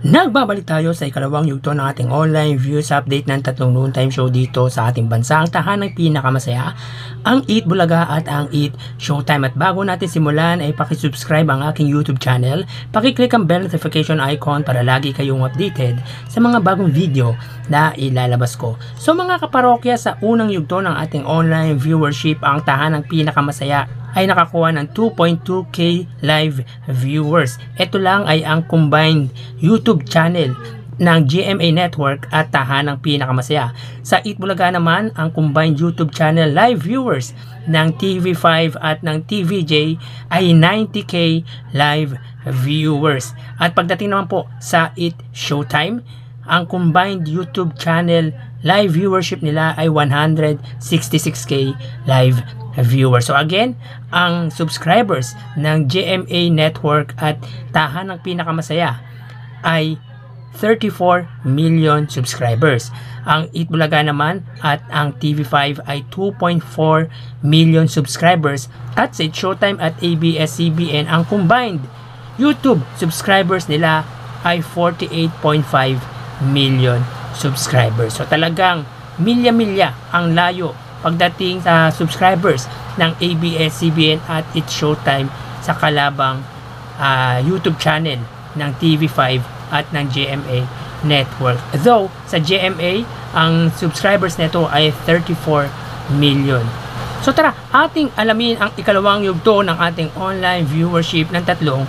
Nagbabalik tayo sa ikalawang yugto ng ating online views update ng tatlong noontime show dito sa ating bansa. Ang tahanang pinakamasaya, ang Eat Bulaga at ang Eat Showtime. At bago natin simulan ay pakisubscribe ang aking YouTube channel. Pakiclick ang bell notification icon para lagi kayong updated sa mga bagong video na ilalabas ko. So mga kaparokya, sa unang yugto ng ating online viewership, ang tahanang pinakamasaya ay nakakuha ng 2.2k live viewers. Ito lang ay ang combined YouTube channel ng GMA Network at tahanang pinakamasaya. Sa Eat Bulaga naman, ang combined YouTube channel live viewers ng TV5 at ng TVJ ay 90k live viewers. At pagdating naman po sa Eat Showtime, ang combined YouTube channel live viewership nila ay 166k live viewers. So again, ang subscribers ng GMA Network at tahanang pinakamasaya ay 34 million subscribers. Ang Eat Bulaga naman at ang TV5 ay 2.4 million subscribers. At sa Eat Showtime at ABS-CBN, ang combined YouTube subscribers nila ay 48.5 million subscribers. So talagang milya-milya ang layo pagdating sa subscribers ng ABS-CBN at Eat Showtime sa kalabang YouTube channel ng TV5 at ng GMA Network. Though sa GMA, ang subscribers nito ay 34 million. So tara, ating alamin ang ikalawang yugto ng ating online viewership ng tatlong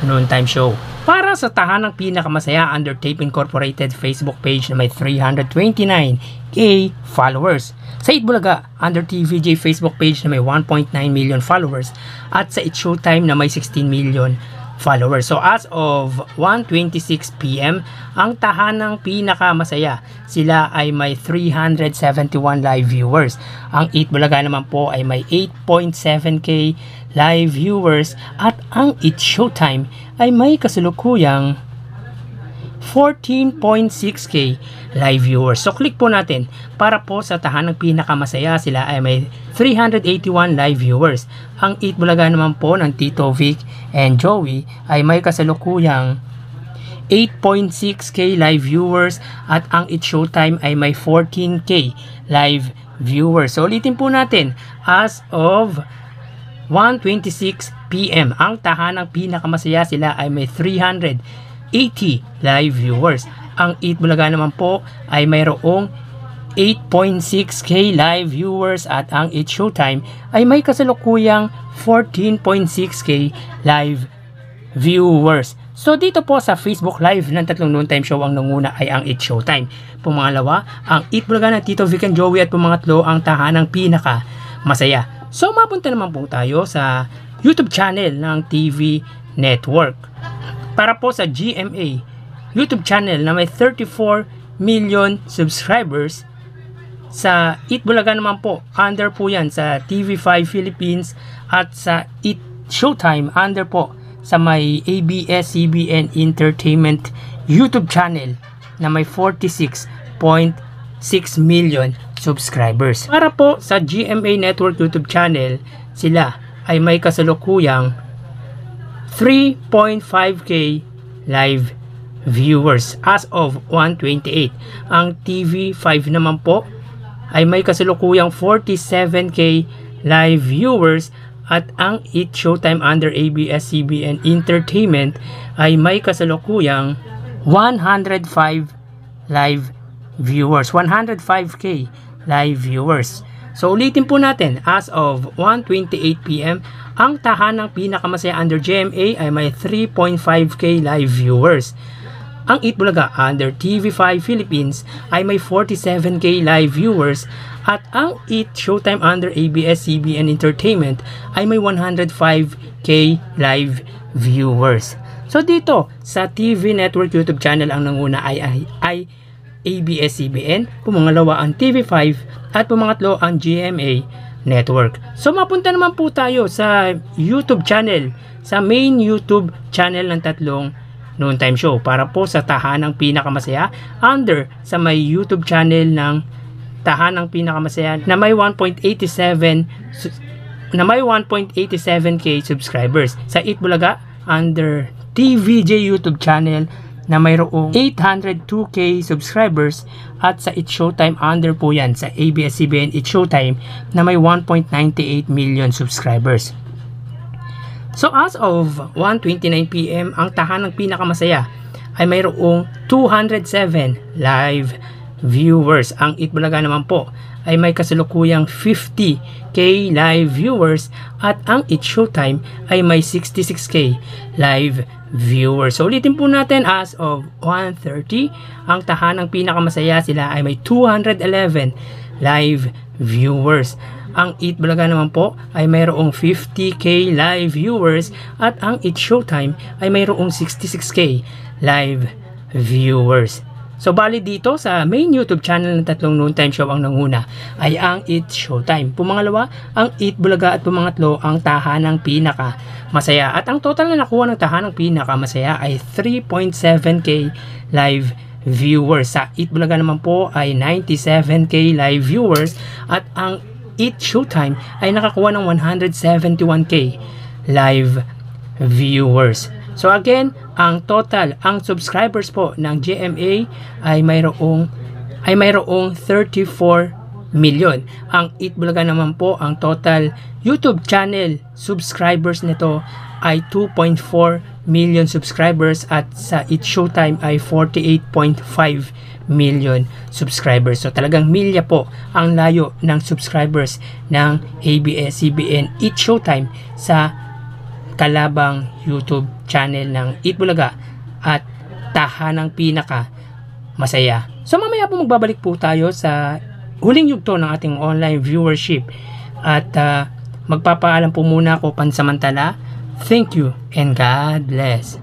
noontime show. Para sa tahanang pinakamasaya, Undertape Incorporated Facebook page na may 329k followers. Sa Eat Bulaga, Under TVJ Facebook page na may 1.9 million followers. At sa Eat Showtime na may 16 million followers. So as of 1:26 PM, ang tahanang pinakamasaya, sila ay may 371 live viewers. Ang Eat Bulaga naman po ay may 8.7k live viewers at ang Eat Showtime ay may kasalukuyang 14.6k live viewers. So click po natin para po sa tahanang pinakamasaya, sila ay may 381 live viewers. Ang Eat Bulaga naman po ng Tito Vic and Joey ay may kasalukuyang 8.6k live viewers at ang Eat Showtime ay may 14k live viewers. So ulitin po natin, as of 1:26 PM, ang tahanang pinakamasaya, sila ay may 380 live viewers. Ang Eat Bulaga naman po ay mayroong 8.6k live viewers at ang Eat Showtime ay may kasalukuyang 14.6k live viewers. So dito po sa Facebook Live ng tatlong noontime show, ang nanguna ay ang Eat Showtime. Pumangalawa, ang Eat Bulaga ng Tito Vic and Joey at pumangatlo, ang tahanang pinaka masaya. So mapunta naman po tayo sa YouTube channel ng TV Network. Para po sa GMA YouTube channel na may 34 million subscribers, sa Eat Bulaga naman po, under po yan sa TV5 Philippines, at sa Eat Showtime, under po sa may ABS-CBN Entertainment YouTube channel na may 46.6 million subscribers. Para po sa GMA Network YouTube channel, sila ay may kasalukuyang 3.5k live viewers as of 1:28. Ang TV5 naman po ay may kasalukuyang 47k live viewers at ang Eat Showtime under ABS-CBN Entertainment ay may kasalukuyang 105 live viewers, 105k live viewers. So ulitin po natin, as of 1:28 PM, ang tahanang pinakamasaya under GMA ay may 3.5k live viewers. Ang Eat Bulaga under TV5 Philippines ay may 47k live viewers at ang Eat Showtime under ABS-CBN Entertainment ay may 105k live viewers. So dito sa TV Network YouTube channel, ang nanguna ay ABS-CBN, pumangalawa ang TV5 at pumangatlo ang GMA Network. So mapunta naman po tayo sa YouTube channel, sa main YouTube channel ng tatlong noontime show, para po sa tahanang pinakamasaya, under sa may YouTube channel ng tahanang pinakamasaya na may 1.87k subscribers. Sa Eat Bulaga under TVJ YouTube channel na mayroong 802k subscribers at sa It's Showtime under po yan sa ABS-CBN It's Showtime na may 1.98 million subscribers. So as of 1:29 PM, ang tahanang pinakamasaya ay mayroong 207 live viewers. Ang Itbulaga naman po ay may kasalukuyang 50k live viewers at ang It's Showtime ay may 66k live viewers. So ulitin po natin, as of 1:30, ang tahanang pinakamasaya sila ay may 211 live viewers. Ang Itbulaga naman po ay mayroong 50k live viewers at ang It's Showtime ay mayroong 66k live viewers. So bali dito sa main YouTube channel ng tatlong noontime show, ang nanguna ay ang It's Showtime. Pumangalawa ang Itbulaga at pumangatlo ang tahanang pinaka masaya. At ang total na nakuha ng tahanang pinaka masaya ay 3.7k live viewers. Sa Itbulaga naman po ay 97k live viewers at ang It's Showtime ay nakakuha ng 171k live viewers. So again, ang total, ang subscribers po ng GMA ay mayroong 34 million. Ang Itbulaga naman po, ang total YouTube channel subscribers nito ay 2.4 million subscribers at sa It's Showtime ay 48.5 million subscribers. So talagang milya po ang layo ng subscribers ng ABS-CBN It's Showtime sa kalabang YouTube channel ng Itbulaga at tahanang pinaka masaya. So mamaya po magbabalik po tayo sa huling yugto ng ating online viewership at magpapaalam po muna ako pansamantala. Thank you and God bless.